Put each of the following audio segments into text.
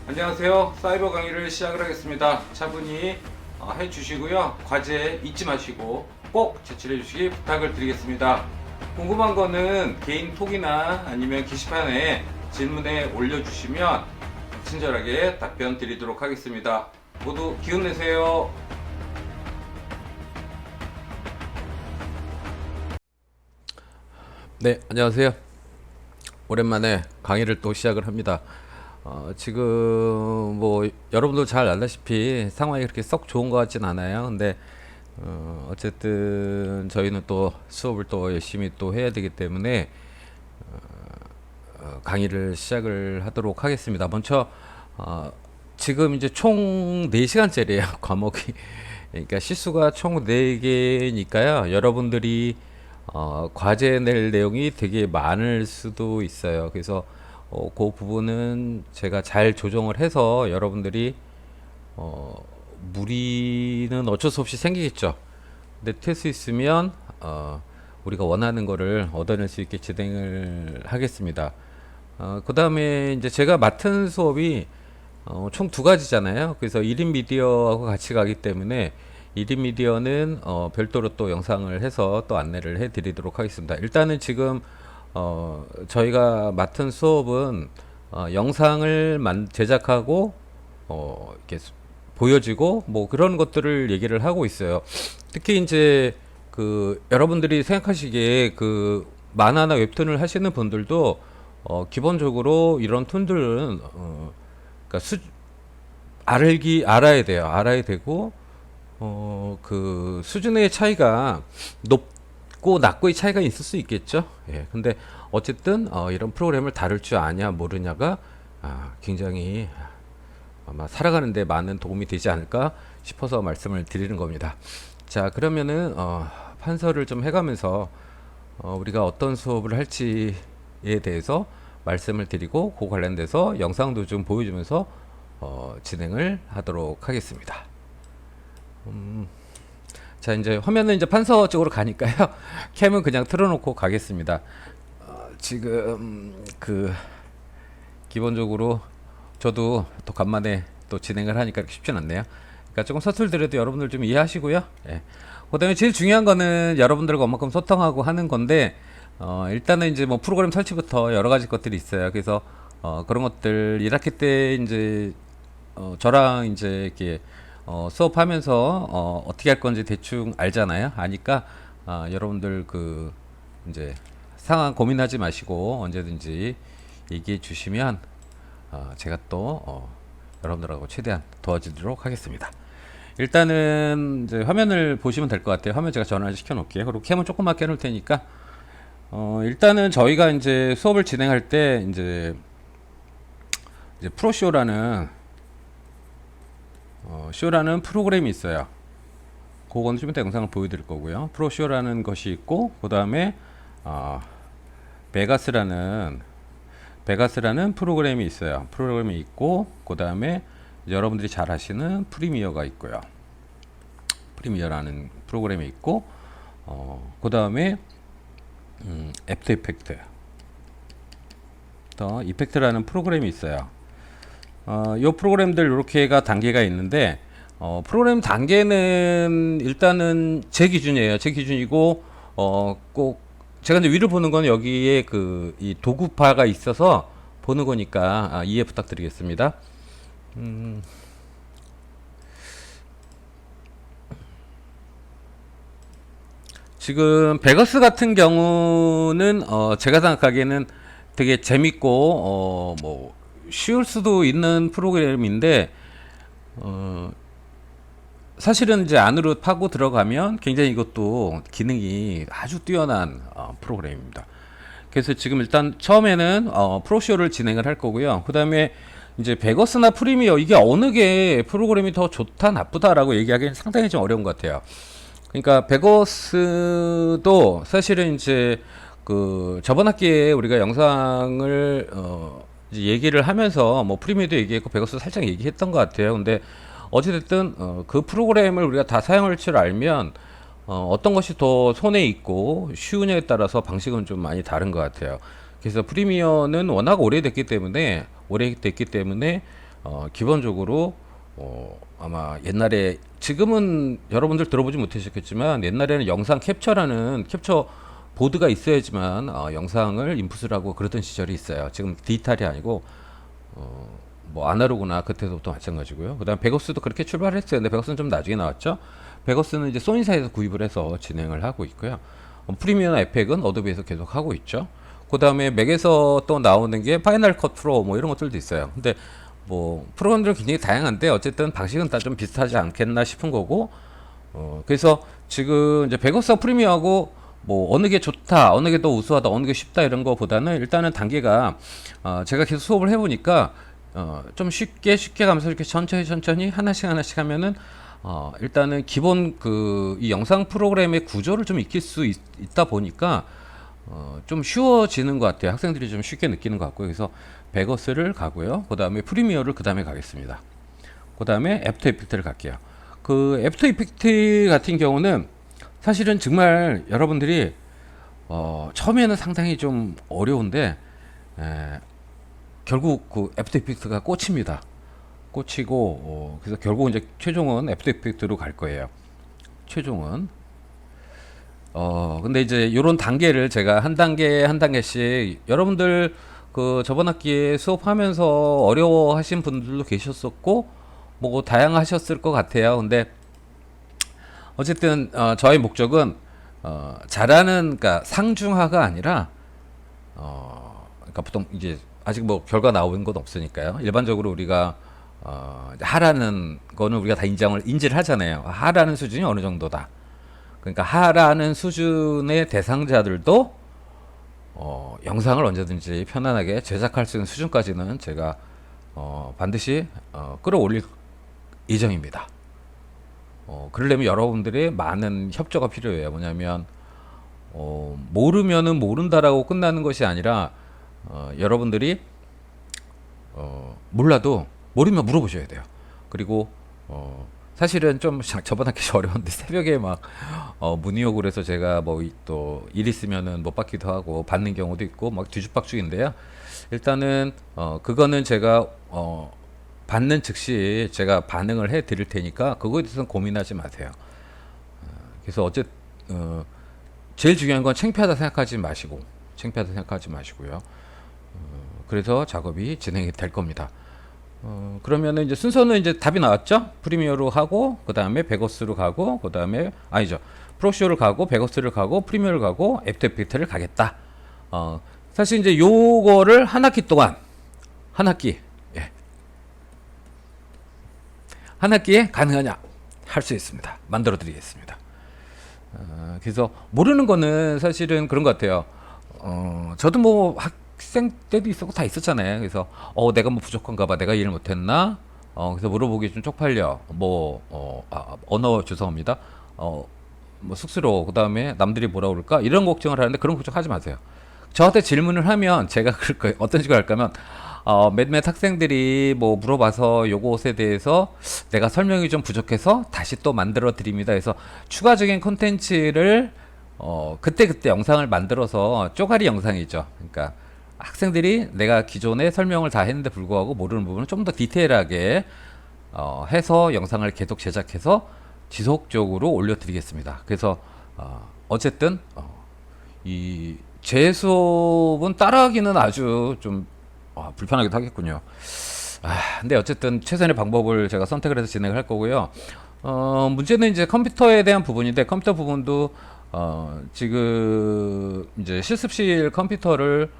안녕하세요. 사이버 강의를 시작을 하겠습니다. 차분히 해주시고요. 과제 잊지 마시고 꼭 제출해 주시기 부탁을 드리겠습니다. 궁금한 거는 개인 톡이나 아니면 게시판에 질문에 올려주시면 친절하게 답변 드리도록 하겠습니다. 모두 기운 내세요. 네, 안녕하세요. 오랜만에 강의를 또 시작을 합니다. 지금 뭐 여러분도 잘 알다시피 상황이 그렇게 썩 좋은 것 같진 않아요. 근데 어쨌든 저희는 또 수업을 또 열심히 또 해야 되기 때문에 강의를 시작을 하도록 하겠습니다. 먼저 지금 이제 총 4시간짜리예요. 과목이. 그러니까 실수가 총 4개니까요. 여러분들이 과제 낼 내용이 되게 많을 수도 있어요. 그래서 그 부분은 제가 잘 조정을 해서 여러분들이 무리는 어쩔 수 없이 생기겠죠. 근데 될 수 있으면 우리가 원하는 거를 얻어낼 수 있게 진행을 하겠습니다. 그 다음에 이제 제가 맡은 수업이 총 2가지잖아요. 그래서 1인 미디어하고 같이 가기 때문에 1인 미디어는 별도로 또 영상을 해서 또 안내를 해 드리도록 하겠습니다. 일단은 지금 저희가 맡은 수업은 영상을 제작하고 이렇게 보여지고 뭐 그런 것들을 얘기를 하고 있어요. 특히 이제 그 여러분들이 생각하시기에 그 만화나 웹툰을 하시는 분들도 기본적으로 이런 툰들은 그러니까 알아야 돼요. 알아야 되고 그 수준의 차이가 높고 낮고의 차이가 있을 수 있겠죠. 예. 근데 어쨌든 이런 프로그램을 다룰 줄 아냐 모르냐가 굉장히 아마 살아가는데 많은 도움이 되지 않을까 싶어서 말씀을 드리는 겁니다. 자, 그러면은 판서를 좀 해가면서 우리가 어떤 수업을 할지에 대해서 말씀을 드리고 그 관련돼서 영상도 좀 보여주면서 진행을 하도록 하겠습니다. 자, 이제 화면은 이제 판서 쪽으로 가니까요. 캠은 그냥 틀어놓고 가겠습니다. 지금 그 기본적으로 저도 또 간만에 또 진행을 하니까 쉽진 않네요. 그러니까 조금 서툴더라도 여러분들 좀 이해하시고요. 예. 그다음에 제일 중요한 거는 여러분들과 얼마큼 소통하고 하는 건데 일단은 이제 뭐 프로그램 설치부터 여러 가지 것들이 있어요. 그래서 그런 것들 1학기 때 이제 저랑 이제 이렇게 수업하면서 어떻게 할 건지 대충 알잖아요. 아니까 여러분들 그 이제 상황 고민하지 마시고 언제든지 얘기해 주시면 제가 또 여러분들하고 최대한 도와드리도록 하겠습니다. 일단은 이제 화면을 보시면 될 것 같아요. 화면 제가 전환을 시켜 놓을게요. 그리고 캠은 조금만 켜놓을 테니까 일단은 저희가 이제 수업을 진행할 때 이제 프로쇼라는 쇼라는 프로그램이 있어요. 그건 좀 이따 영상을 보여드릴 거고요. 프로쇼라는 것이 있고 그 다음에 베가스라는 프로그램이 있어요. 프로그램이 있고 그 다음에 여러분들이 잘 아시는 프리미어가 있고요. 프리미어라는 프로그램이 있고 그 다음에 애프터 이펙트 더 이펙트라는 프로그램이 있어요. 이 프로그램들 이렇게가 단계가 있는데 프로그램 단계는 일단은 제 기준이에요. 제 기준이고 꼭 제가 이제 위를 보는 건 여기에 그 이 도구파가 있어서 보는 거니까 이해 부탁드리겠습니다. 지금 베거스 같은 경우는 제가 생각하기에는 되게 재밌고 뭐 쉬울 수도 있는 프로그램인데 사실은 이제 안으로 파고 들어가면 굉장히 이것도 기능이 아주 뛰어난 프로그램입니다. 그래서 지금 일단 처음에는 프로쇼를 진행을 할 거고요. 그 다음에 이제 베거스나 프리미어 이게 어느 게 프로그램이 더 좋다 나쁘다라고 얘기하기는 상당히 좀 어려운 것 같아요. 그러니까 베거스도 사실은 이제 그 저번 학기에 우리가 영상을 이제 얘기를 하면서 뭐 프리미어도 얘기했고 베거스도 살짝 얘기했던 것 같아요. 근데 어찌됐든 그 프로그램을 우리가 다 사용할 줄 알면 어떤 것이 더 손에 있고 쉬우냐에 따라서 방식은 좀 많이 다른 것 같아요. 그래서 프리미어는 워낙 오래됐기 때문에 기본적으로 아마 옛날에 지금은 여러분들 들어보지 못하셨겠지만 옛날에는 영상 캡처라는 캡처 보드가 있어야지만 영상을 인풋을 하고 그러던 시절이 있어요. 지금 디지털이 아니고 뭐 아날로그나 그때부터 마찬가지고요. 그다음 베거스도 그렇게 출발했어요. 근데 베거스는 좀 나중에 나왔죠. 베거스는 이제 소니사에서 구입을 해서 진행을 하고 있고요. 프리미어나 에펙은 어도비에서 계속 하고 있죠. 그다음에 맥에서 또 나오는 게 파이널 컷 프로 뭐 이런 것들도 있어요. 근데 뭐 프로그램들은 굉장히 다양한데 어쨌든 방식은 다 좀 비슷하지 않겠나 싶은 거고. 그래서 지금 이제 베거스와 프리미어하고 뭐 어느 게 좋다, 어느 게 더 우수하다, 어느 게 쉽다 이런 거보다는 일단은 단계가 제가 계속 수업을 해보니까 좀 쉽게 가면서 이렇게 천천히 하나씩 하면은 일단은 기본 이 영상 프로그램의 구조를 좀 익힐 수 있다 보니까 좀 쉬워지는 것 같아요. 학생들이 좀 쉽게 느끼는 것 같고요. 그래서 베거스를 가고요. 그 다음에 프리미어를 그 다음에 가겠습니다. 그 다음에 애프터 이펙트를 갈게요. 그 애프터 이펙트 같은 경우는 사실은 정말 여러분들이 처음에는 상당히 좀 어려운데 결국 그 애프터 이펙트가 꽂힙니다. 꽂히고 그래서 결국 이제 최종은 애프터 이펙트로 갈 거예요. 최종은 근데 이제 요런 단계를 제가 한 단계씩 여러분들 그 저번 학기에 수업하면서 어려워하신 분들도 계셨었고 뭐 다양하셨을 것 같아요. 근데 어쨌든 저의 목적은 잘하는 그러니까 상중하가 아니라 그러니까 보통 이제 아직 뭐 결과 나온 건 없으니까요. 일반적으로 우리가 하라는 거는 우리가 다 인지를 하잖아요. 하라는 수준이 어느 정도다. 그러니까 하라는 수준의 대상자들도 영상을 언제든지 편안하게 제작할 수 있는 수준까지는 제가 반드시 끌어올릴 예정입니다. 그러려면 여러분들의 많은 협조가 필요해요. 뭐냐면 모르면은 모른다라고 끝나는 것이 아니라 여러분들이 몰라도 모르면 물어보셔야 돼요. 그리고 사실은 좀 저번 학기 어려운데 새벽에 막 문의옥을 해서 제가 뭐 또 일 있으면은 못 받기도 하고 받는 경우도 있고 막 뒤죽박죽인데요. 일단은 그거는 제가 받는 즉시 제가 반응을 해 드릴 테니까 그거에 대해서는 고민하지 마세요. 그래서 제일 중요한 건 창피하다 생각하지 마시고요. 그래서 작업이 진행이 될 겁니다. 그러면은 이제 순서는 이제 답이 나왔죠? 프리미어로 하고, 그 다음에 베거스로 가고, 그 다음에, 아니죠. 프로쇼를 가고, 베거스를 가고, 프리미어를 가고, 애프터 이펙트를 가겠다. 사실 이제 요거를 한 학기 동안, 예. 한 학기에 가능하냐? 할 수 있습니다. 만들어 드리겠습니다. 그래서 모르는 거는 사실은 그런 것 같아요. 저도 뭐 학생 때도 있었고 다 있었잖아요. 그래서 내가 뭐 부족한가 봐. 내가 이해를 못했나? 그래서 물어보기 좀 쪽팔려. 언어 죄송합니다. 뭐 쑥스러워. 그 다음에 남들이 뭐라 그럴까? 이런 걱정을 하는데 그런 걱정 하지 마세요. 저한테 질문을 하면 제가 그럴 거예요. 어떤 식으로 할까 하면 몇몇 학생들이 뭐 물어봐서 요것에 대해서 내가 설명이 좀 부족해서 다시 또 만들어 드립니다. 그래서 추가적인 콘텐츠를 그때 영상을 만들어서 쪼가리 영상이죠. 그러니까 학생들이 내가 기존에 설명을 다 했는데 불구하고 모르는 부분을 좀 더 디테일하게 해서 영상을 계속 제작해서 지속적으로 올려드리겠습니다. 그래서 어쨌든 제 수업은 따라하기는 아주 좀 불편하기도 하겠군요. 근데 어쨌든 최선의 방법을 제가 선택을 해서 진행을 할 거고요. 문제는 이제 컴퓨터에 대한 부분인데 컴퓨터 부분도 지금 이제 실습실 컴퓨터를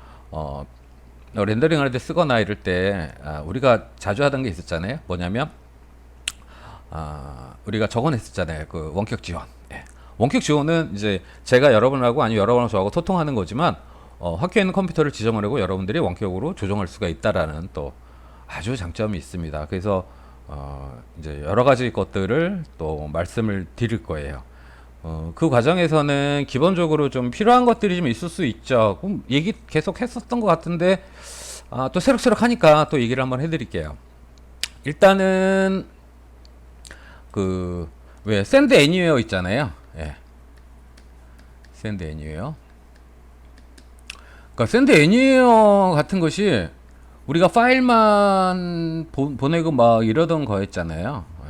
렌더링 할 때 쓰거나 이럴 때 우리가 자주 하던 게 있었잖아요. 뭐냐면 우리가 적어냈었잖아요. 그 원격 지원. 예. 원격 지원은 이제 제가 여러분하고 아니면 여러분하고 저하고 소통하는 거지만 학교에 있는 컴퓨터를 지정을 하고 여러분들이 원격으로 조정할 수가 있다라는 또 아주 장점이 있습니다. 그래서 이제 여러 가지 것들을 또 말씀을 드릴 거예요. 그 과정에서는 기본적으로 좀 필요한 것들이 좀 있을 수 있죠. 그럼 얘기 계속 했었던 것 같은데 또 새록새록 하니까 또 얘기를 한번 해드릴게요. 일단은 왜 샌드 애니웨어 있잖아요. 예. 샌드 애니웨어. 그러니까 샌드 애니웨어 같은 것이 우리가 파일만 보내고 막 이러던 거였잖아요. 예.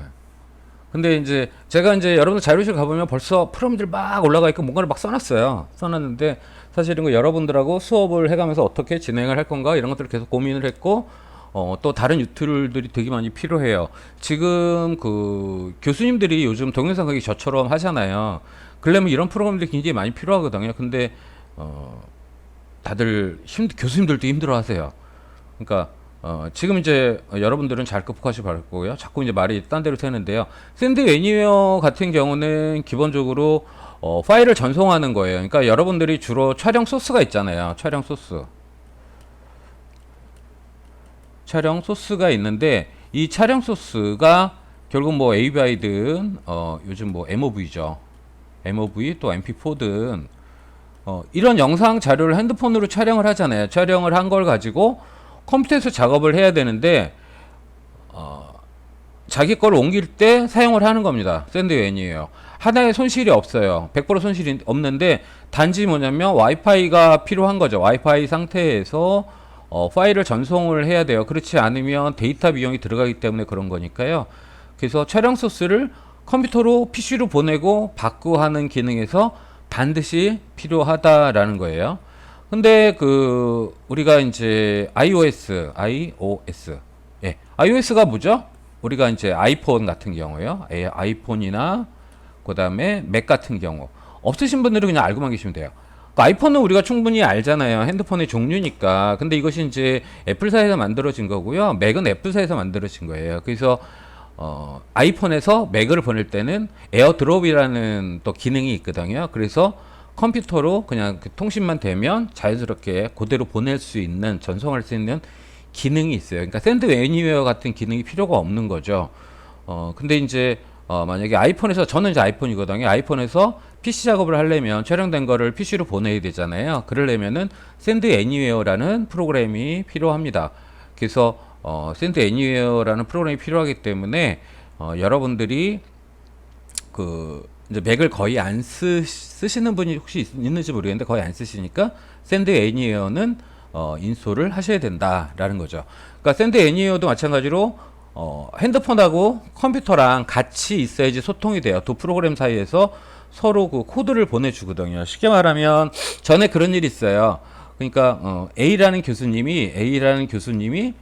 근데 이제 제가 이제 여러분들 자료실 가보면 벌써 프롬들 막 올라가 있고 뭔가를 막 써놨어요. 써놨는데 사실은 그 여러분들하고 수업을 해가면서 어떻게 진행을 할 건가 이런 것들을 계속 고민을 했고 또 다른 툴들이 되게 많이 필요해요. 지금 그 교수님들이 요즘 동영상 강의 저처럼 하잖아요. 그러려면 이런 프로그램들이 굉장히 많이 필요하거든요. 근데 다들 교수님들도 힘들어하세요. 그러니까 지금 이제 여러분들은 잘 극복하시기 바라고요. 자꾸 이제 말이 딴 데로 새는데요. 샌드 애니웨어 같은 경우는 기본적으로 파일을 전송하는 거예요. 그러니까 여러분들이 주로 촬영 소스가 있잖아요. 촬영 소스가 있는데 이 촬영 소스가 결국 뭐 AVI든 요즘 뭐 MOV죠. MOV 또 MP4든 이런 영상 자료를 핸드폰으로 촬영을 하잖아요. 촬영을 한 걸 가지고 컴퓨터에서 작업을 해야 되는데 자기 거를 옮길 때 사용을 하는 겁니다. 샌드웨니에요. 하나의 손실이 없어요. 100% 손실이 없는데 단지 뭐냐면 와이파이가 필요한 거죠. 와이파이 상태에서 파일을 전송을 해야 돼요. 그렇지 않으면 데이터 비용이 들어가기 때문에 그런 거니까요. 그래서 촬영 소스를 컴퓨터로 PC로 보내고 받고 하는 기능에서 반드시 필요하다라는 거예요. 근데 그 우리가 이제 iOS, 예, iOS가 뭐죠? 우리가 이제 아이폰 같은 경우요, 아이폰이나 그 다음에 맥 같은 경우 없으신 분들은 그냥 알고만 계시면 돼요. 그 아이폰은 우리가 충분히 알잖아요. 핸드폰의 종류니까. 근데 이것이 이제 애플사에서 만들어진 거고요. 맥은 애플사에서 만들어진 거예요. 그래서 아이폰에서 맥을 보낼 때는 에어드롭이라는 또 기능이 있거든요. 그래서 컴퓨터로 그냥 그 통신만 되면 자연스럽게 그대로 보낼 수 있는, 전송할 수 있는 기능이 있어요. 그러니까 샌드 애니웨어 같은 기능이 필요가 없는 거죠. 근데 이제 만약에 아이폰에서, 저는 이제 아이폰이거든요. 아이폰에서 PC 작업을 하려면 촬영된 거를 PC로 보내야 되잖아요. 그러려면은 샌드 애니웨어라는 프로그램이 필요합니다. 그래서 샌드 애니웨어라는 프로그램이 필요하기 때문에 여러분들이 그 이제 맥을 거의 안 쓰시는 분이 혹시 있는지 모르겠는데 거의 안 쓰시니까 샌드 애니웨어는 인스톨을 하셔야 된다라는 거죠. 그러니까 샌드 애니웨어도 마찬가지로 핸드폰하고 컴퓨터랑 같이 있어야지 소통이 돼요. 두 프로그램 사이에서 서로 그 코드를 보내주거든요. 쉽게 말하면 전에 그런 일이 있어요. 그러니까 A라는 교수님이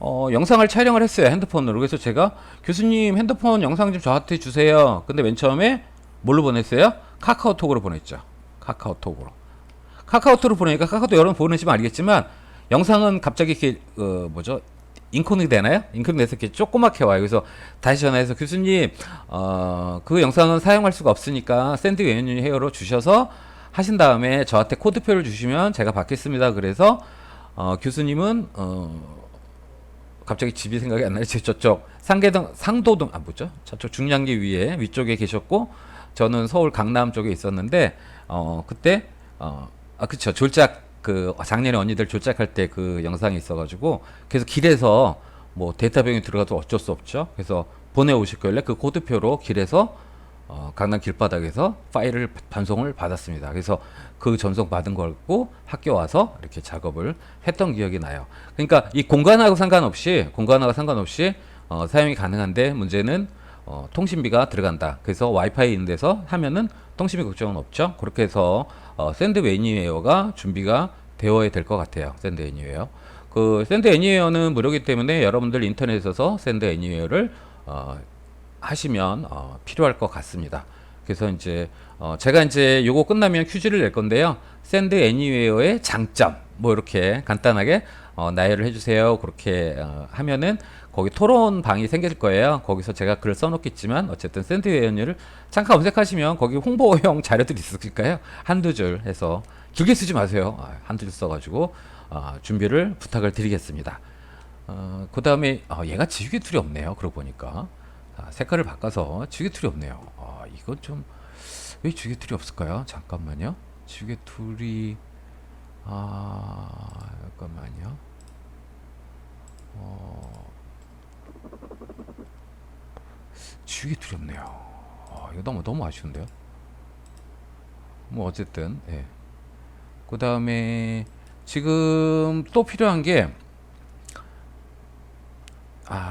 영상을 촬영을 했어요. 핸드폰으로. 그래서 제가 교수님 핸드폰 영상 좀 저한테 주세요. 근데 맨 처음에 뭘로 보냈어요? 카카오톡으로 보냈죠. 카카오톡으로 보내니까 카카오톡 여러분 보내시면 알겠지만 영상은 갑자기 이렇게 뭐죠? 인코딩 되나요? 인코딩 돼서 이렇게 조그맣게 와요. 그래서 다시 전화해서 교수님 그 영상은 사용할 수가 없으니까 샌드 애니웨어로 주셔서 하신 다음에 저한테 코드표를 주시면 제가 받겠습니다. 그래서 교수님은 갑자기 집이 생각이 안 나요. 저쪽 상도동 뭐죠? 저쪽 중량기 위쪽에 계셨고 저는 서울 강남 쪽에 있었는데 그때 그쵸, 졸작, 그 작년에 언니들 졸작할 때 그 영상이 있어가지고 그래서 길에서 뭐 데이터 비용이 들어가도 어쩔 수 없죠. 그래서 보내오실걸래 그 코드표로 길에서 강남 길바닥에서 파일을 반송을 받았습니다. 그래서 그 전송 받은 걸 갖고 학교 와서 이렇게 작업을 했던 기억이 나요. 그러니까 이 공간하고 상관없이 사용이 가능한데 문제는 통신비가 들어간다. 그래서 와이파이 있는 데서 하면은 통신비 걱정은 없죠. 그렇게 해서 샌드 애니웨어가 준비가 되어야 될 것 같아요. 샌드 애니웨어. 그 샌드 애니웨어는 무료이기 때문에 여러분들 인터넷에서 샌드 애니웨어를 하시면 필요할 것 같습니다. 그래서 이제 제가 이제 요거 끝나면 퀴즈를 낼 건데요. 샌드 애니웨어의 장점 뭐 이렇게 간단하게 나열을 해주세요. 그렇게 하면은 거기 토론 방이 생길 거예요. 거기서 제가 글을 써놓겠지만 어쨌든 샌드 애니웨어를 잠깐 검색하시면 거기 홍보용 자료들이 있으니까요. 한두 줄 해서 길게 쓰지 마세요. 한두 줄 써가지고 준비를 부탁을 드리겠습니다. 그 다음에 얘가 지우개 툴이 없네요. 그러고 보니까 색깔을 바꿔서 지우개 툴이 없네요. 이건 좀 왜 지우개 툴이 없을까요? 잠깐만요. 지우개 툴이 잠깐만요. 지우개 툴이 없네요. 이거 너무 아쉬운데요. 뭐 어쨌든 예. 그 다음에 지금 또 필요한 게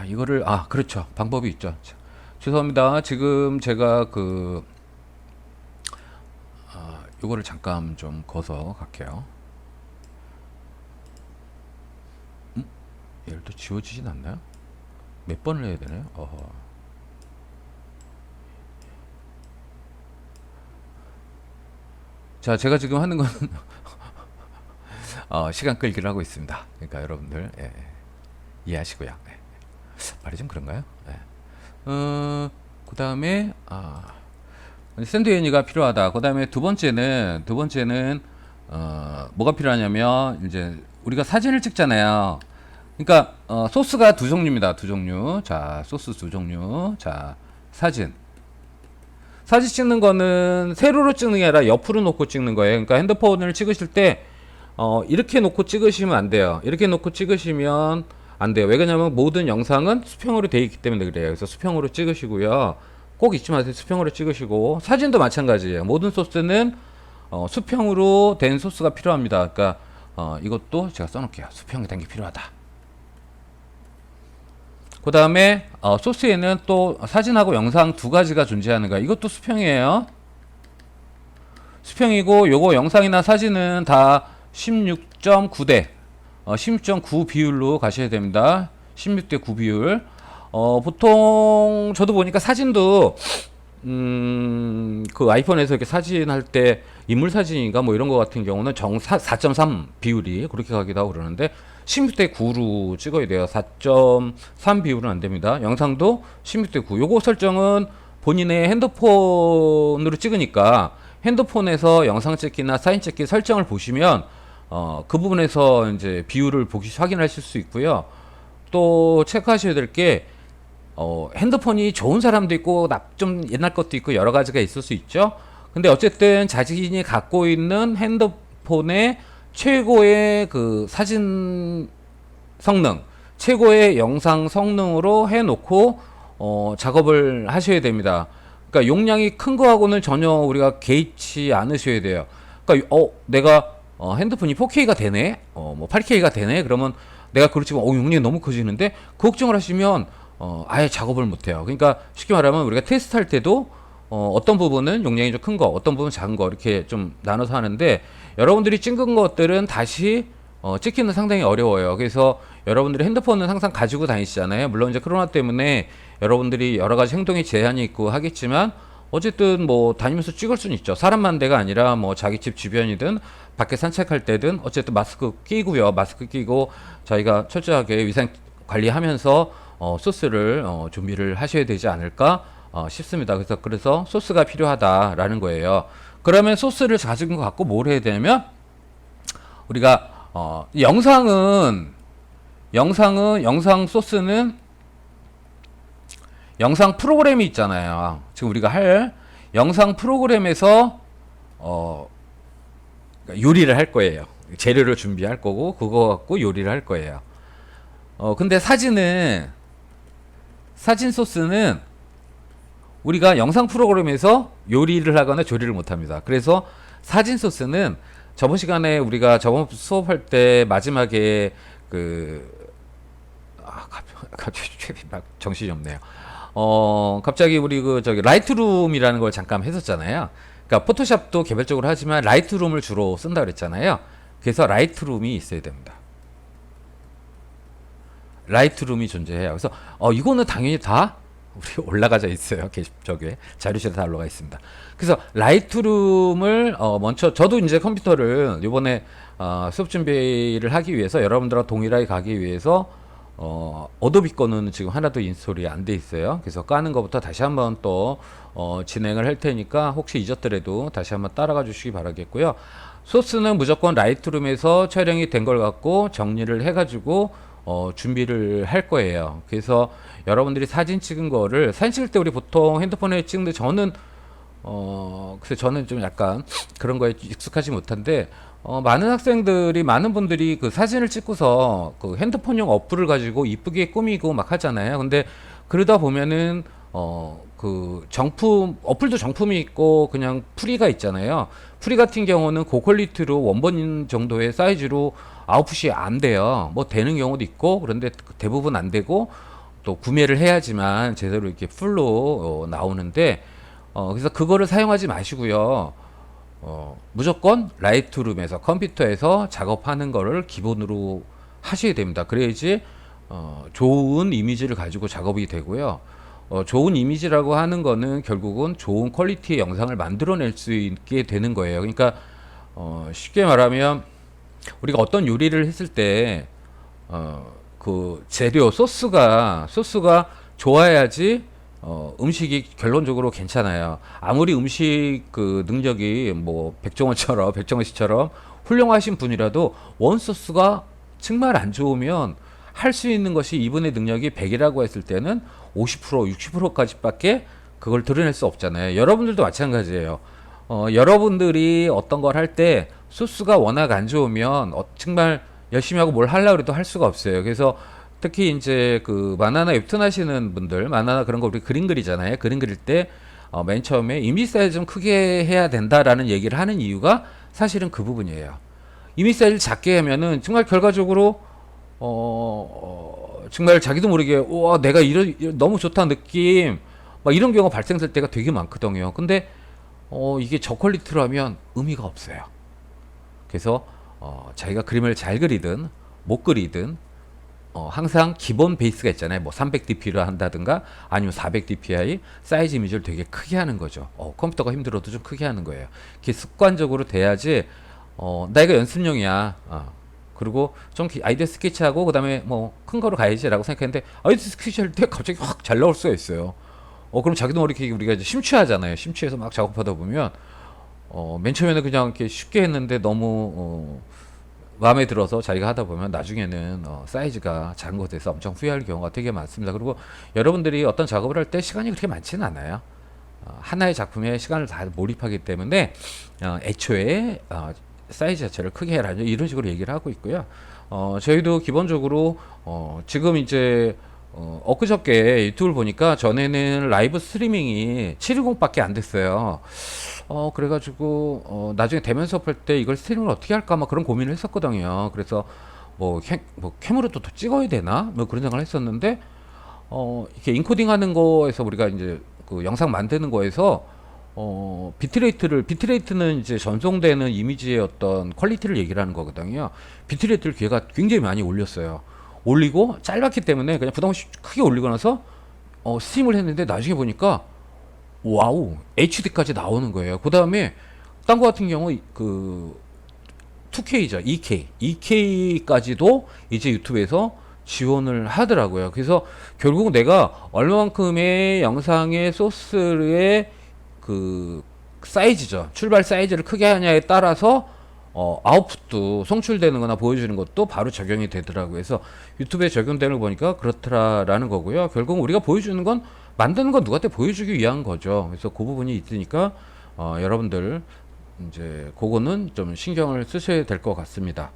이거를 그렇죠. 방법이 있죠. 자, 죄송합니다. 지금 제가 이거를 잠깐 좀 거서 갈게요. 얘를 또 지워지진 않나요? 몇 번을 해야 되나요? 자, 제가 지금 하는 거는 시간 끌기를 하고 있습니다. 그러니까 여러분들 이해하시고요. 말이 좀 그런가요? 그 다음에 샌드웨니가 필요하다. 그 다음에 두 번째는 뭐가 필요하냐면 이제 우리가 사진을 찍잖아요. 그러니까 소스가 두 종류입니다. 두 종류. 자, 소스 두 종류. 자, 사진 찍는 거는 세로로 찍는 게 아니라 옆으로 놓고 찍는 거예요. 그러니까 핸드폰을 찍으실 때 이렇게 놓고 찍으시면 안 돼요. 이렇게 놓고 찍으시면 안 돼요. 왜 그러냐면 모든 영상은 수평으로 되어 있기 때문에 그래요. 그래서 수평으로 찍으시고요. 꼭 잊지 마세요. 수평으로 찍으시고, 사진도 마찬가지예요. 모든 소스는 수평으로 된 소스가 필요합니다. 그러니까 이것도 제가 써놓을게요. 수평이 된 게 필요하다. 그 다음에 소스에는 또 사진하고 영상 두 가지가 존재하는 거야. 이것도 수평이에요. 수평이고, 요거 영상이나 사진은 다 16.9대 16.9 비율로 가셔야 됩니다. 16대 9 비율. 보통 저도 보니까 사진도 그 아이폰에서 이렇게 사진 할 때 인물 사진인가 뭐 이런 거 같은 경우는 4.3 비율이 그렇게 가기도 하고 그러는데 16대 9로 찍어야 돼요. 4.3 비율은 안 됩니다. 영상도 16대 9. 요거 설정은 본인의 핸드폰으로 찍으니까 핸드폰에서 영상 찍기나 사진 찍기 설정을 보시면 그 부분에서 이제 비율을 확인하실 수 있고요. 또 체크하셔야 될 게 핸드폰이 좋은 사람도 있고 좀 옛날 것도 있고 여러 가지가 있을 수 있죠. 근데 어쨌든 자신이 갖고 있는 핸드폰의 최고의 그 사진 성능, 최고의 영상 성능으로 해놓고 작업을 하셔야 됩니다. 그러니까 용량이 큰 거하고는 전혀 우리가 개의치 않으셔야 돼요. 그러니까 내가 핸드폰이 4K가 되네, 뭐 8K가 되네. 그러면 내가 그렇지만 용량이 너무 커지는데 그 걱정을 하시면 아예 작업을 못해요. 그러니까 쉽게 말하면 우리가 테스트할 때도 어떤 부분은 용량이 좀 큰 거, 어떤 부분은 작은 거 이렇게 좀 나눠서 하는데 여러분들이 찍은 것들은 다시 찍기는 상당히 어려워요. 그래서 여러분들이 핸드폰은 항상 가지고 다니시잖아요. 물론 이제 코로나 때문에 여러분들이 여러 가지 행동에 제한이 있고 하겠지만 어쨌든 뭐 다니면서 찍을 수는 있죠. 사람 많은 데가 아니라 뭐 자기 집 주변이든 밖에 산책할 때든 어쨌든 마스크 끼고요. 마스크 끼고 저희가 철저하게 위생 관리하면서 소스를 준비를 하셔야 되지 않을까 싶습니다. 그래서 소스가 필요하다라는 거예요. 그러면 소스를 가진 것 갖고 뭘 해야 되냐면 우리가 영상 소스는 영상 프로그램이 있잖아요. 지금 우리가 할 영상 프로그램에서 요리를 할 거예요. 재료를 준비할 거고 그거 갖고 요리를 할 거예요. 근데 사진 소스는 우리가 영상 프로그램에서 요리를 하거나 조리를 못 합니다. 그래서 사진 소스는 저번 시간에 우리가 저번 수업할 때 마지막에 갑자기 막 정신이 없네요. 갑자기 우리 라이트룸이라는 걸 잠깐 했었잖아요. 그러니까 포토샵도 개별적으로 하지만 라이트룸을 주로 쓴다 그랬잖아요. 그래서 라이트룸이 있어야 됩니다. 라이트룸이 존재해요. 그래서 이거는 당연히 다 우리 올라가져 있어요. 저게 자료실에 다 올라가 있습니다. 그래서 라이트룸을 먼저 저도 이제 컴퓨터를 이번에 수업 준비를 하기 위해서 여러분들과 동일하게 가기 위해서 어도비 거는 지금 하나도 인스톨이 안 돼 있어요. 그래서 까는 것부터 다시 한번 또 진행을 할 테니까 혹시 잊었더라도 다시 한번 따라가 주시기 바라겠고요. 소스는 무조건 라이트룸에서 촬영이 된 걸 갖고 정리를 해가지고 준비를 할 거예요. 그래서 여러분들이 사진 찍은 거를 사진 찍을 때 우리 보통 핸드폰에 찍는데 저는 그래서 저는 좀 약간 그런 거에 익숙하지 못한데 많은 분들이 그 사진을 찍고서 그 핸드폰용 어플을 가지고 이쁘게 꾸미고 막 하잖아요. 근데 그러다 보면은 그 정품 어플도 정품이 있고 그냥 프리가 있잖아요. 프리 같은 경우는 고퀄리티로 원본 정도의 사이즈로 아웃풋이 안 돼요. 뭐 되는 경우도 있고 그런데 대부분 안 되고 또 구매를 해야지만 제대로 이렇게 풀로 나오는데 그래서 그거를 사용하지 마시고요. 무조건 라이트룸에서 컴퓨터에서 작업하는 거를 기본으로 하셔야 됩니다. 그래야지 좋은 이미지를 가지고 작업이 되고요. 좋은 이미지라고 하는 거는 결국은 좋은 퀄리티의 영상을 만들어낼 수 있게 되는 거예요. 그러니까 쉽게 말하면 우리가 어떤 요리를 했을 때 그 재료 소스가 좋아야지 음식이 결론적으로 괜찮아요. 아무리 음식 그 능력이 뭐 백종원 씨처럼 훌륭하신 분이라도 원소스가 정말 안 좋으면 할 수 있는 것이 이분의 능력이 100이라고 했을 때는 50%, 60%까지밖에 그걸 드러낼 수 없잖아요. 여러분들도 마찬가지예요. 여러분들이 어떤 걸 할 때 소스가 워낙 안 좋으면 정말 열심히 하고 뭘 하려고 해도 할 수가 없어요. 그래서 특히 이제 그 만화나 웹툰 하시는 분들, 만화나 그런 거 우리 그림 그리잖아요. 그림 그릴 때 맨 처음에 이미지 사이즈 좀 크게 해야 된다라는 얘기를 하는 이유가 사실은 그 부분이에요. 이미지 사이즈를 작게 하면은 정말 결과적으로 정말 자기도 모르게 와 내가 이런 너무 좋다 느낌 막 이런 경우가 발생될 때가 되게 많거든요. 근데 이게 저퀄리티로 하면 의미가 없어요. 그래서 자기가 그림을 잘 그리든 못 그리든 항상 기본 베이스가 있잖아요. 뭐 300dp로 한다든가 아니면 400dpi 사이즈 이미지를 되게 크게 하는 거죠. 컴퓨터가 힘들어도 좀 크게 하는 거예요. 그게 습관적으로 돼야지 나 이거 연습용이야. 그리고 좀 아이디어 스케치하고 그다음에 뭐 큰 거로 가야지라고 생각했는데 아이디어 스케치할 때 갑자기 확 잘 나올 수가 있어요. 그럼 자기도 모르게 우리가 이제 심취하잖아요. 심취해서 막 작업하다 보면 맨 처음에는 그냥 이렇게 쉽게 했는데 너무 마음에 들어서 자기가 하다 보면 나중에는 사이즈가 작은 것에서 엄청 후회할 경우가 되게 많습니다. 그리고 여러분들이 어떤 작업을 할 때 시간이 그렇게 많지는 않아요. 하나의 작품에 시간을 다 몰입하기 때문에 애초에 사이즈 자체를 크게 해라 이런 식으로 얘기를 하고 있고요. 저희도 기본적으로 지금 이제 엊그저께 유튜브를 보니까 전에는 라이브 스트리밍이 720밖에 안 됐어요. 그래가지고 나중에 대면 수업할 때 이걸 스트리밍을 어떻게 할까 막 그런 고민을 했었거든요. 그래서 뭐 캠으로 또 찍어야 되나 뭐 그런 생각을 했었는데 이렇게 인코딩하는 거에서 우리가 이제 그 영상 만드는 거에서 비트레이트는 이제 전송되는 이미지의 어떤 퀄리티를 얘기를 하는 거거든요. 비트레이트를 걔가 굉장히 많이 올렸어요. 올리고 짧았기 때문에 그냥 부담 없이 크게 올리고 나서 스팀을 했는데 나중에 보니까 와우 HD까지 나오는 거예요. 그 다음에 딴 거 같은 경우 그 2K죠. 2K까지도 이제 유튜브에서 지원을 하더라고요. 그래서 결국 내가 얼마만큼의 영상의 소스의 그 사이즈죠. 출발 사이즈를 크게 하냐에 따라서 아웃풋도 송출되는 거나 보여주는 것도 바로 적용이 되더라고요. 그래서 유튜브에 적용되는 거 보니까 그렇더라라는 거고요. 결국 우리가 보여주는 건 만드는 건 누구한테 보여주기 위한 거죠. 그래서 그 부분이 있으니까 여러분들 이제 그거는 좀 신경을 쓰셔야 될 것 같습니다.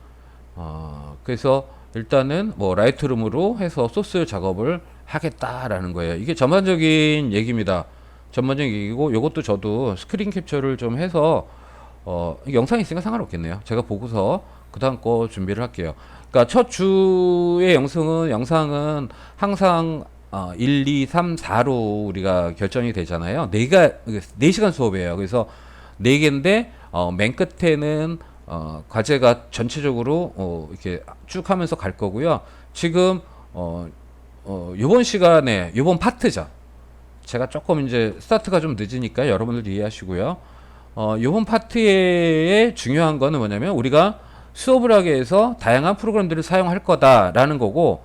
그래서 일단은 뭐 라이트룸으로 해서 소스 작업을 하겠다라는 거예요. 이게 전반적인 얘기입니다. 전반적인 얘기고 이것도 저도 스크린 캡처를 좀 해서 영상이 있으니까 상관없겠네요. 제가 보고서 그 다음 거 준비를 할게요. 그러니까 첫 주의 영상은 항상 1, 2, 3, 4로 우리가 결정이 되잖아요. 4시간 수업이에요. 그래서 4개인데 맨 끝에는 과제가 전체적으로 이렇게 쭉 하면서 갈 거고요. 지금 요번 시간에 요번 파트죠. 제가 조금 이제 스타트가 좀 늦으니까 여러분들 이해하시고요. 요번 파트에 중요한 거는 뭐냐면 우리가 수업을 하기 위해서 다양한 프로그램들을 사용할 거다라는 거고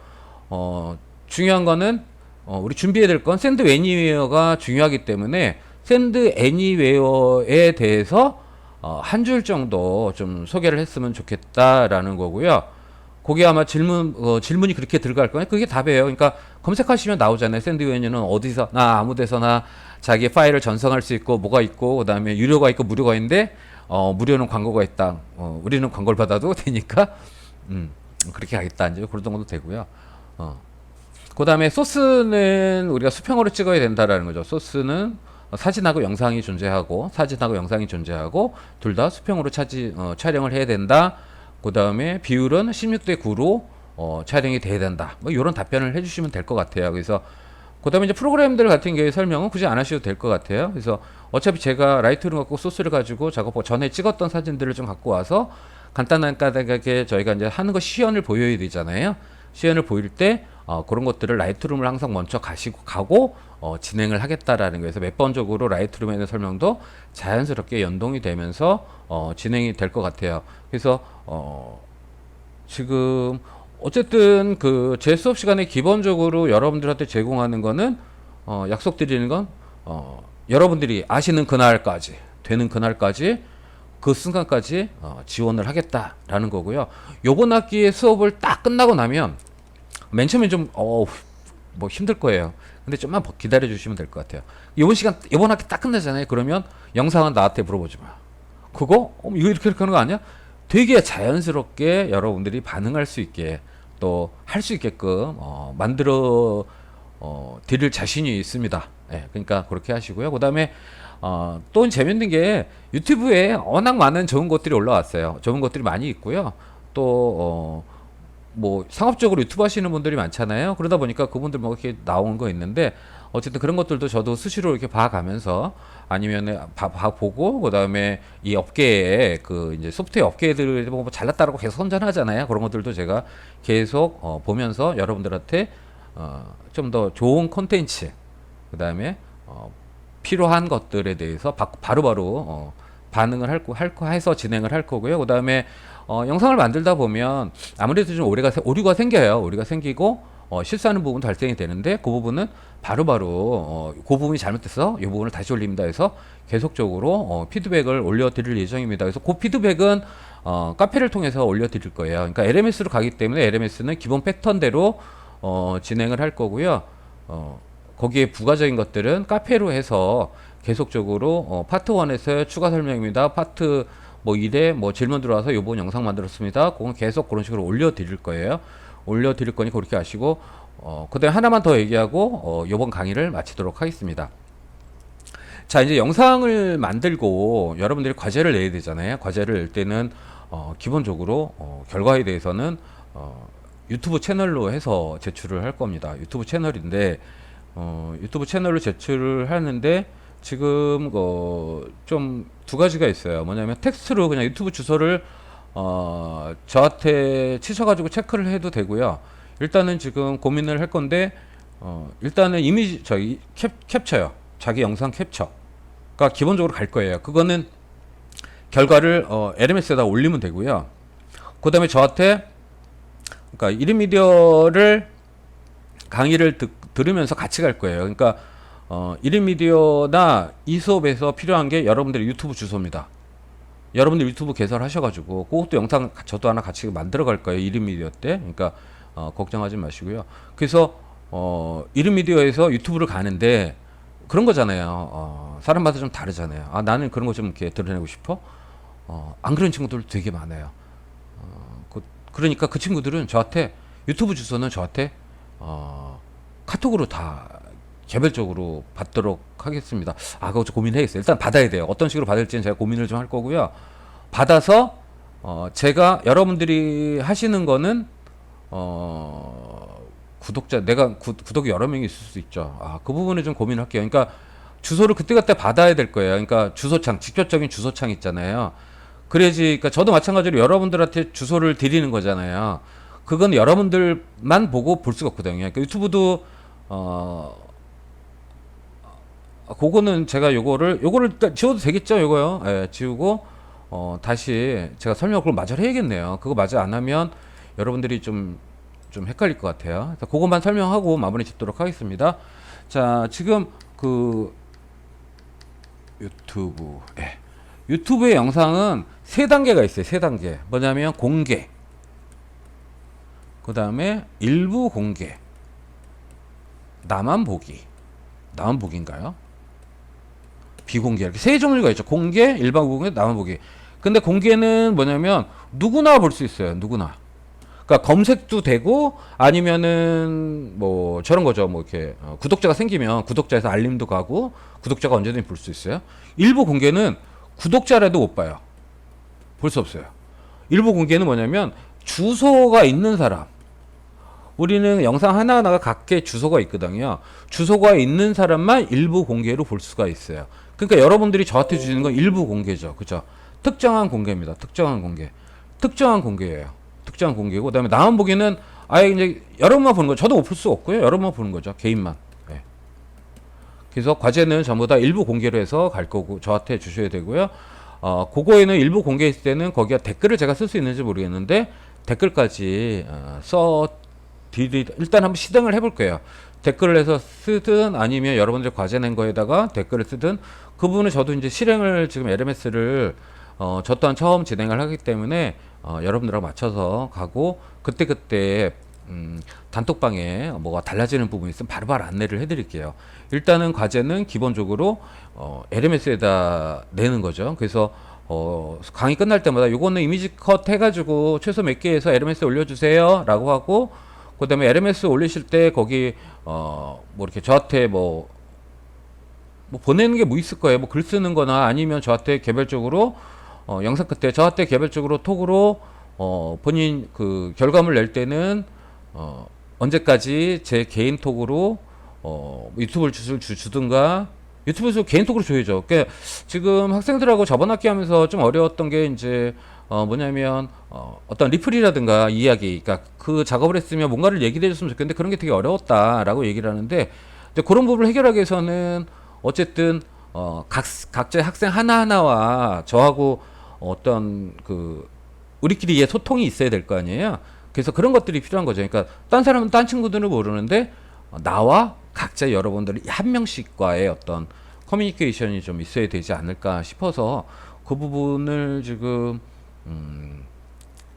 중요한 거는 우리 준비해야 될 건 샌드 애니웨어가 중요하기 때문에 샌드 애니웨어에 대해서 한 줄 정도 좀 소개를 했으면 좋겠다라는 거고요. 거기 아마 질문이 그렇게 들어갈 거예요. 그게 답이에요. 그러니까 검색하시면 나오잖아요. 샌드 애니는 어디서나 아무 데서나 자기 파일을 전송할 수 있고 뭐가 있고 그다음에 유료가 있고 무료가 있는데 무료는 광고가 있다. 우리는 광고를 받아도 되니까 그렇게 가겠다. 이제 그런 정도 되고요. 그 다음에 소스는 우리가 수평으로 찍어야 된다라는 거죠. 소스는 사진하고 영상이 존재하고 둘 다 수평으로 촬영을 해야 된다. 그 다음에 비율은 16대 9로 촬영이 돼야 된다. 뭐 이런 답변을 해주시면 될 것 같아요. 그래서 그다음에 이제 프로그램들 같은 경우에 설명은 굳이 안 하셔도 될 것 같아요. 그래서 어차피 제가 라이트룸 갖고 소스를 가지고 작업 전에 찍었던 사진들을 좀 갖고 와서 간단하게 저희가 이제 하는 거 시연을 보여야 되잖아요. 시연을 보일 때 그런 것들을 라이트룸을 항상 먼저 가고 진행을 하겠다라는 거에서 몇 번적으로 라이트룸에 대한 설명도 자연스럽게 연동이 되면서 진행이 될 것 같아요. 그래서 지금 어쨌든 그 제 수업 시간에 기본적으로 여러분들한테 제공하는 거는 약속드리는 건 여러분들이 아시는 그날까지 되는 그날까지 그 순간까지 지원을 하겠다라는 거고요. 요번 학기의 수업을 딱 끝나고 나면 맨 처음에 좀 뭐 힘들 거예요. 근데 좀만 기다려 주시면 될 것 같아요. 요번 학기 딱 끝나잖아요. 그러면 영상은 나한테 물어보지 마. 그거 이거 이렇게 하는 거 아니야? 되게 자연스럽게 여러분들이 반응할 수 있게 또 할 수 있게끔 만들어 드릴 자신이 있습니다. 예, 그러니까 그렇게 하시고요. 그다음에 또 재밌는 게 유튜브에 워낙 많은 좋은 것들이 올라왔어요. 좋은 것들이 많이 있고요. 또 뭐 상업적으로 유튜브 하시는 분들이 많잖아요. 그러다 보니까 그분들 뭐 이렇게 나온 거 있는데 어쨌든 그런 것들도 저도 수시로 이렇게 봐가면서 아니면은 보고 그다음에 이 업계에 그 이제 소프트웨어 업계들 뭐 잘났다라고 계속 선전하잖아요. 그런 것들도 제가 계속 보면서 여러분들한테 좀 더 좋은 콘텐츠 그다음에 필요한 것들에 대해서 바로바로 반응을 해서 진행을 할 거고요. 그다음에 영상을 만들다 보면 아무래도 좀 오류가 생겨요. 오류가 생기고 실수하는 부분 발생이 되는데 그 부분은 바로바로 그 부분이 잘못돼서 이 부분을 다시 올립니다 해서 계속적으로 피드백을 올려드릴 예정입니다. 그래서 그 피드백은 카페를 통해서 올려드릴 거예요. 그러니까 LMS로 가기 때문에 LMS는 기본 패턴대로 진행을 할 거고요. 거기에 부가적인 것들은 카페로 해서 계속적으로 파트 1에서 추가 설명입니다. 파트 뭐 1에 뭐 질문 들어와서 요번 영상 만들었습니다. 그건 계속 그런 식으로 올려드릴 거예요. 올려드릴 거니 그렇게 아시고 그다음에 하나만 더 얘기하고 요번 강의를 마치도록 하겠습니다. 자, 이제 영상을 만들고 여러분들이 과제를 내야 되잖아요. 과제를 낼 때는 기본적으로 결과에 대해서는 유튜브 채널로 해서 제출을 할 겁니다. 유튜브 채널인데 유튜브 채널로 제출을 하는데 지금 좀 두 가지가 있어요. 뭐냐면 텍스트로 그냥 유튜브 주소를 저한테 치셔가지고 체크를 해도 되고요. 일단은 지금 고민을 할 건데 일단은 이미지 저기 캡처요. 자기 영상 캡처가 기본적으로 갈 거예요. 그거는 결과를 LMS에다 올리면 되고요. 그 다음에 저한테 그러니까 1인 미디어를 강의를 들으면서 같이 갈 거예요. 그러니까 1인 미디어나 이 수업에서 필요한 게 여러분들의 유튜브 주소입니다. 여러분들 유튜브 개설하셔가지고 그것도 영상 저도 하나 같이 만들어 갈 거예요. 1인 미디어 때. 그러니까 걱정하지 마시고요. 그래서 1인 미디어에서 유튜브를 가는데 그런 거잖아요. 사람마다 좀 다르잖아요. 나는 그런 거 좀 이렇게 드러내고 싶어. 안 그런 친구들 되게 많아요. 그러니까 그 친구들은 저한테 유튜브 주소는 저한테 카톡으로 다 개별적으로 받도록 하겠습니다. 그거 좀 고민해야겠어요. 일단 받아야 돼요. 어떤 식으로 받을지는 제가 고민을 좀 할 거고요. 받아서 제가 여러분들이 하시는 거는 구독자 내가 구독이 여러 명이 있을 수 있죠. 그 부분을 좀 고민할게요. 그러니까 주소를 그때그때 받아야 될 거예요. 그러니까 주소창 직접적인 주소창 있잖아요. 그래야지. 그러니까 저도 마찬가지로 여러분들한테 주소를 드리는 거잖아요. 그건 여러분들만 보고 볼 수가 없거든요. 그러니까 유튜브도 그거는 제가 요거를 일단 지워도 되겠죠, 요거요. 예, 지우고 다시 제가 설명을 그걸 마저 해야겠네요. 그거 마저 안 하면 여러분들이 좀 헷갈릴 것 같아요. 그래서 그것만 설명하고 마무리 짓도록 하겠습니다. 자, 지금 그 유튜브의 영상은 세 단계가 있어요. 세 단계. 뭐냐면 공개, 그 다음에 일부 공개, 나만 보기인가요? 비공개, 이렇게 세 종류가 있죠. 공개, 일반 공개, 나만 보기. 근데 공개는 뭐냐면 누구나 볼 수 있어요. 누구나. 그러니까 검색도 되고 아니면은 뭐 저런 거죠. 뭐 이렇게 구독자가 생기면 구독자에서 알림도 가고 구독자가 언제든지 볼 수 있어요. 일부 공개는 구독자라도 못 봐요. 볼 수 없어요. 일부 공개는 뭐냐면 주소가 있는 사람, 우리는 영상 하나하나가 각계 주소가 있거든요. 주소가 있는 사람만 일부 공개로 볼 수가 있어요. 그러니까 여러분들이 저한테 주시는 건 일부 공개죠. 그죠? 특정한 공개입니다. 특정한 공개. 특정한 공개예요. 특정한 공개고, 그 다음에 나만 보기에는 아예 이제 여러분만 보는 거죠. 저도 못 볼 수 없고요. 여러분만 보는 거죠. 개인만. 네. 그래서 과제는 전부 다 일부 공개로 해서 갈 거고, 저한테 주셔야 되고요. 그거에는 일부 공개했을 때는 거기가 댓글을 제가 쓸 수 있는지 모르겠는데, 댓글까지 일단 한번 시등을 해볼 거예요. 댓글을 해서 쓰든 아니면 여러분들 과제 낸 거에다가 댓글을 쓰든 그 부분은 저도 이제 실행을 지금 LMS를 저 또한 처음 진행을 하기 때문에 여러분들하고 맞춰서 가고 그때그때 단톡방에 뭐가 달라지는 부분이 있으면 바로바로 안내를 해드릴게요. 일단은 과제는 기본적으로 LMS에다 내는 거죠. 그래서 강의 끝날 때마다 요거는 이미지 컷 해가지고 최소 몇 개 해서 LMS에 올려주세요 라고 하고, 그 다음에 LMS 올리실 때 거기 뭐 이렇게 저한테 뭐 보내는 게 뭐 있을 거예요. 뭐 글 쓰는 거나 아니면 저한테 개별적으로 영상 끝에 저한테 개별적으로 톡으로 본인 그 결과물 낼 때는 언제까지 제 개인 톡으로 유튜브를 주든가, 유튜브에서 개인 톡으로 줘야죠. 그러니까 지금 학생들하고 저번 학기 하면서 좀 어려웠던 게 이제 뭐냐면 어떤 리플이라든가 이야기, 그러니까 그 작업을 했으면 뭔가를 얘기해 줬으면 좋겠는데 그런 게 되게 어려웠다라고 얘기를 하는데, 이제 그런 부분을 해결하기 위해서는 어쨌든 각자 학생 하나하나와 저하고 어떤 그 우리끼리의 소통이 있어야 될 거 아니에요. 그래서 그런 것들이 필요한 거죠. 그러니까 딴 사람은 딴 친구들은 모르는데 나와 각자 여러분들이 한 명씩과의 어떤 커뮤니케이션이 좀 있어야 되지 않을까 싶어서 그 부분을 지금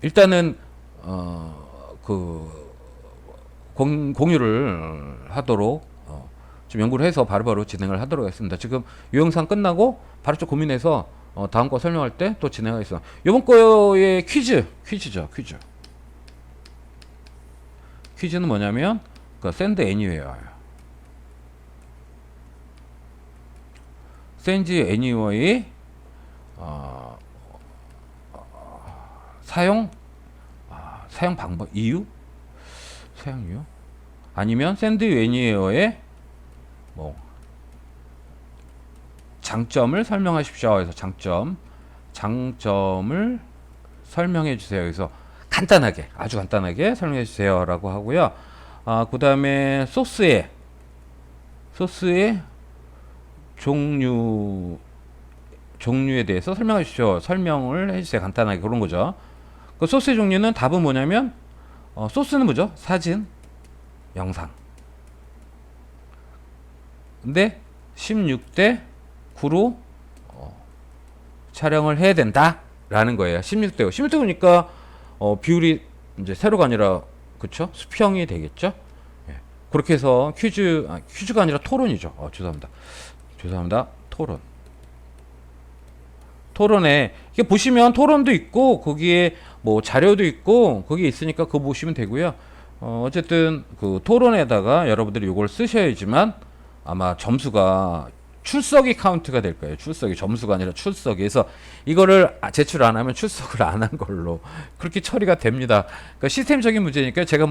일단은 그 공유를 하도록 좀 연구를 해서 바로바로 진행을 하도록 하겠습니다. 지금 이 영상 끝나고 바로 좀 고민해서 다음 거 설명할 때 또 진행하겠습니다. 이번 거의 퀴즈죠. 퀴즈는 뭐냐면 그 send anywhere. send anywhere의 사용 방법, 사용 이유 아니면 send anywhere의 뭐 장점을 설명하십시오. 그래서 장점을 설명해 주세요. 그래서 간단하게, 아주 간단하게 설명해 주세요라고 하고요. 그 다음에 소스의 종류에 대해서 설명해 주십시오. 설명을 해주세요. 간단하게 그런 거죠. 그 소스의 종류는 답은 뭐냐면 소스는 뭐죠? 사진, 영상. 근데 16대 9로 촬영을 해야 된다라는 거예요. 16대니까 비율이 이제 세로가 아니라 그쵸? 수평이 되겠죠? 예. 그렇게 해서 퀴즈가 아니라 토론이죠. 죄송합니다. 토론에 이게 보시면 토론도 있고 거기에 뭐 자료도 있고 거기에 있으니까 그거 보시면 되고요. 어쨌든 그 토론에다가 여러분들이 이걸 쓰셔야지만 아마 점수가 출석이 카운트가 될 거예요. 출석이 점수가 아니라 출석이. 그래서 이거를 제출 안 하면 출석을 안 한 걸로 그렇게 처리가 됩니다. 그러니까 시스템적인 문제니까 제가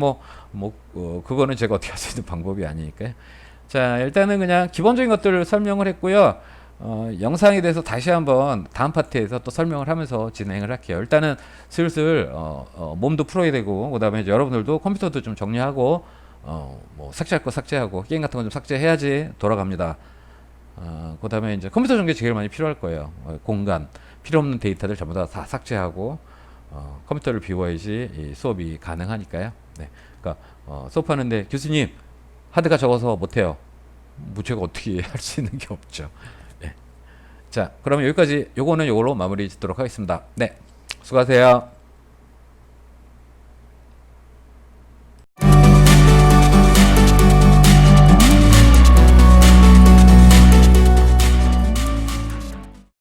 그거는 제가 어떻게 할 수 있는 방법이 아니니까요. 자, 일단은 그냥 기본적인 것들을 설명을 했고요. 영상에 대해서 다시 한번 다음 파트에서 또 설명을 하면서 진행을 할게요. 일단은 슬슬 몸도 풀어야 되고, 그 다음에 여러분들도 컴퓨터도 좀 정리하고 뭐 삭제할 거 삭제하고 게임 같은 거 좀 삭제해야지 돌아갑니다. 그 다음에 이제 컴퓨터 정리 제일 많이 필요할 거예요. 공간, 필요 없는 데이터들 전부 다 삭제하고 컴퓨터를 비워야지 이 수업이 가능하니까요. 네. 그러니까 수업하는데 교수님 하드가 적어서 못해요. 뭐 제가 어떻게 할 수 있는 게 없죠. 네. 자, 그러면 여기까지 요거는 요걸로 마무리 짓도록 하겠습니다. 네. 수고하세요.